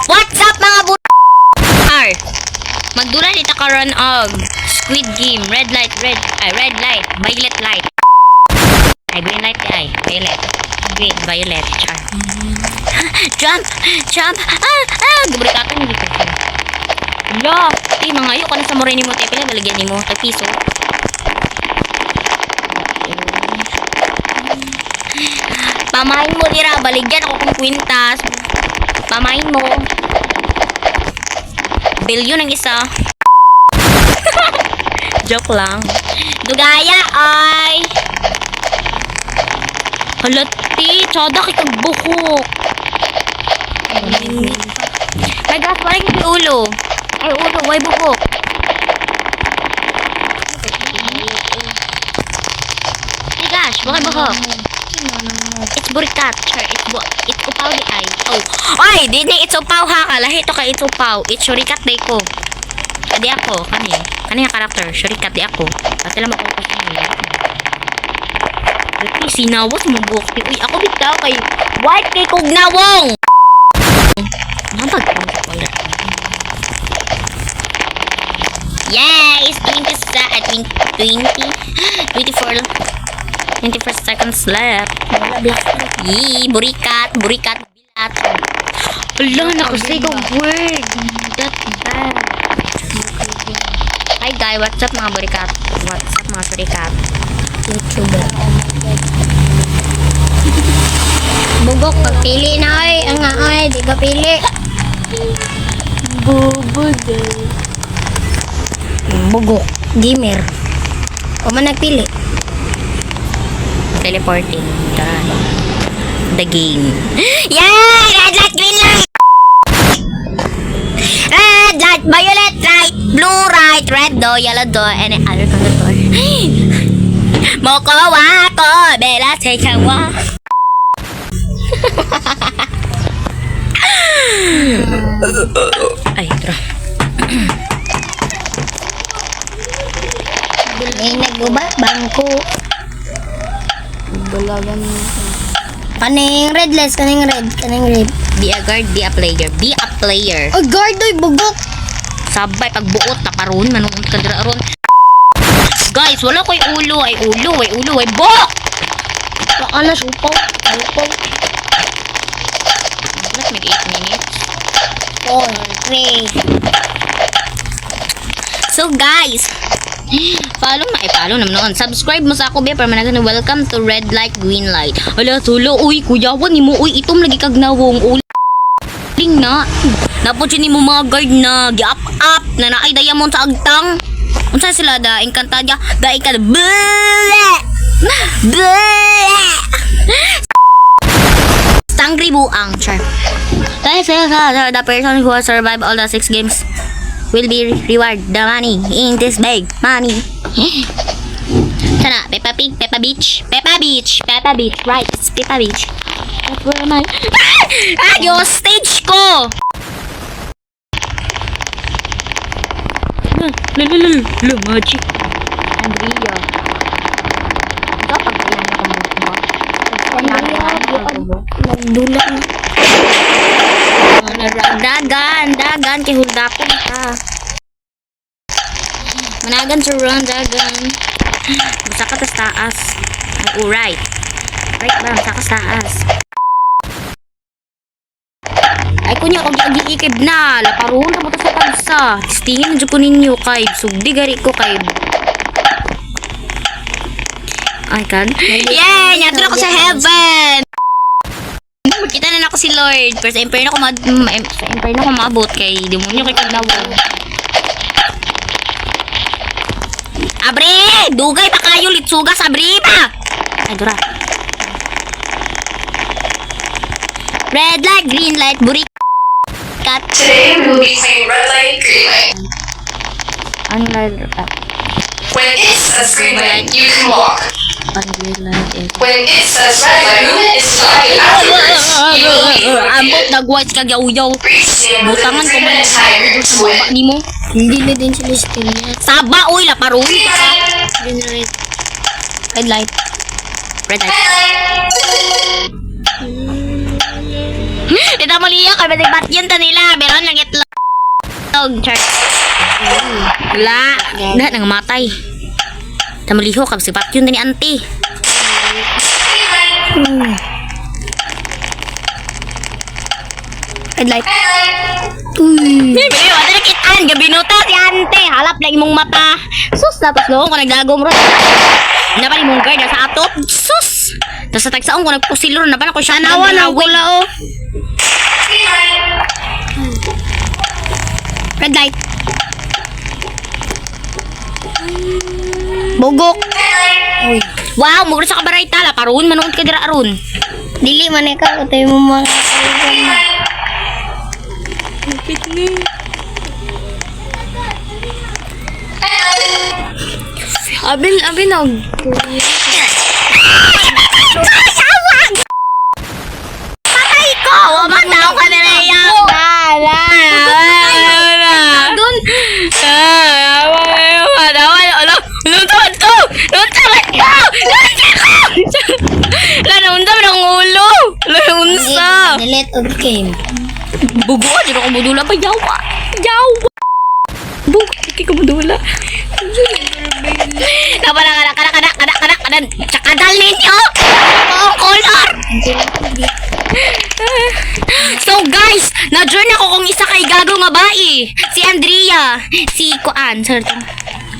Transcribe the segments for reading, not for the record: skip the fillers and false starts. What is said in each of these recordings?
What's up mga Magdula dito karon og Squid Game. Red light, violet light. Ay, green light ay, violet. Green, violet, char. Jump! Gubrikatan hindi ko. Hala, mga ayo ka na sa moray ni mo, pila balagyan ni mo, piso. Pamain mo dira, baligyan ako kung kwintas. Pamain mo. Bilyon ang isa. Joke lang. Dugaya ay. Halati, tsada kay kagbuhok. May gas, parang yung ulo. Ay, ulo, way buhok. Ay gosh, bakit buhok? It's burikat. Sure, it's upaw di ay. Oh. Ay, di it's upaw ha. Kalahi ito ka it's upaw. It's shurikat di ko. Di ako. Kani ang karakter. Shurikat di ako. Pati lang ako kasi nila. Pati sinawas mo bukti. Uy, ako bitaw kay white kay kugnawong. Mabag ko wala. Yes! 24 seconds left. Yee, burikat, bilat. Wala, nakasay kong word. That bad. Hi guys, what's up mga burikat? What's up mga burikat? YouTuber. Bugok, pagpili na ay. Ang nga ay, di ka pili. Bugok, gamer. O man nagpili? Teleporting. The game. Yay! Red light, green light! Red light, violet light, blue light, red door, yellow door, and other color door. Moko wako, bela take a walk. Ay, tara. May nagubak bangko. Balagan mo. Kaning red. Be a guard, be a player. Oh, guard oy bugok. Sabay pagbuot na karon manungod ka dira ron. Guys, wala koy ulo, ay bok. Baka na supaw. Let's make 8 minutes. 4, 3. So guys, follow naman noon. Subscribe mo sa ako be para managan welcome to red light, green light. Ala tulo, uy kuyawan nimo, uy itom lagi kag nawong uling na. Napod ni mo mga guard na gi-up na naay diamond sa agtang. Unsa sila da Encantadia, da ikad. Tangri buang, char. The person who has survived all the 6 games will be rewarded the money in this bag. Money. Sana, Peppa Beach, right? It's Peppa Beach. Where am I? Yung stage ko! Magic. Andrea. Ikaw, pagkailan na mo. Magdula na. Dagan, kay huldapon ka. Managan sa run, dagan. Basta ka tas taas. Right. Right ba, basta ka taas. Ay, kunya, kung giikib na. Laparoon na mo sa pagsa. Tistingin na ko ninyo, kay. Sugdi gari ko, kay. Ay, kan. Yay! Nyatro ko sa heaven! Kita na ako si Lord. Pero sa impyerno ko maabot kay demonyo kay Kagnawong. Abre! Dugay pa kayo litsugas, abre pa! Ay, dura. Red light, green light, burikat. Today we will be playing red light, green light. Ano light? When it says green light, you can walk. Green light is... When it says red light, movement is stopped afterwards. You will leave. Ambot, nag-watch ka yaw-yaw. Reach the end Butangan ko within a timer to win. Ni mo. Hindi na din sila steam niya. Saba, uy, laparoon. Green light. Red light. Red light. Red light. Kita mo liyo kay batig batyan ta nila. Meron lang itlog. Char. Wala. Wala nang matay. Tamaliho kag si batyan ta ni auntie. Red light. Bili, wala na kitaan. Gabinuta si ante. Halap lang imong mata. Sus, tapos noong ko nagdagom ron. Napali mong guard sa atot. Sus! Tapos sa tagsaong ko nagpusilor. Napan ako siya. Nawan ang kula oh. Red light. Bugok. Uy. Wow, mugro sa kabaray tala. Paruon, manood ka dira aron. Dili man ikaw. Ito yung mga kaibigan. Abin og. Patay ko! Mataw ka na na yan! Doon! Delete of game. Bugo ka, dito ko budula pa. Yawa! Yawa! Bugo, hindi ka budula. Kanan! Tsakadal ninyo! Ang color! So guys, na-join ako kung isa kay gago nga bae. Si Andrea. Si Kuan.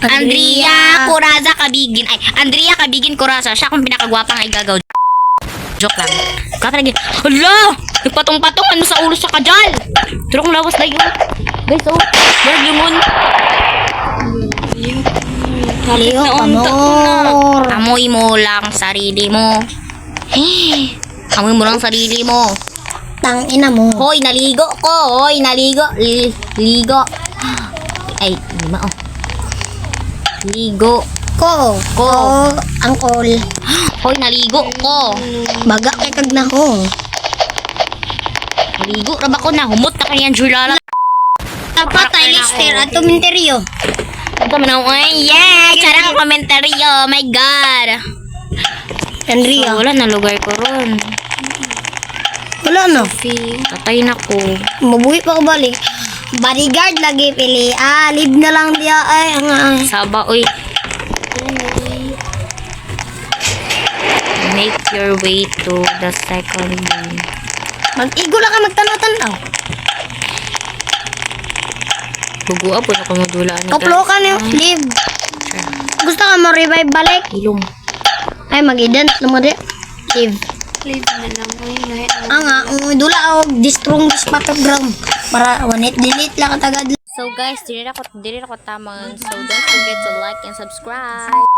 Andrea Coraza Kabigin. Ay, Andrea Kabigin Coraza. Siya kung pinakagwapa nga igagaw. Joke lang. Kata lagi. Hala! Nagpatong-patong ano sa ulo sa kajal. Turok lawas na yun. Guys, oh. Berg lumon. Kaliyo, Amor. Amoy mo lang sarili mo. Amoy mo lang sarili mo. Tang ina mo. Hoy, naligo ko. Hoy, naligo. Ligo. Ay, lima oh. Ligo. Ko. Angkol. Hoy, naligo ko. Baga kay kag na ko. Naligo ra ba ko na? Humot na kanyan julala. Dapat ay lister at tuminteryo. Ito man ako. Yeah! Charang komentaryo. Oh my God. Andrea. Wala na lugar ko ron. Wala na. Tatay na ko. Mabuhi pa ko balik. Bodyguard lagi pili. Leave na lang dia ay ang Saba, uy. Make your way to the second game. mag-igo lang ka magtanaw-tanaw. Bugua po na kumudula ni Kaplo ka niyo. Leave. Gusto ka mo revive balik? Ilong. Ay mag-dance na mo di. Leave. Leave na lang ko Dula og the strongest battleground. Para one-hit delete lang katagad. So guys, dili na ko tamang. So don't forget to like and subscribe.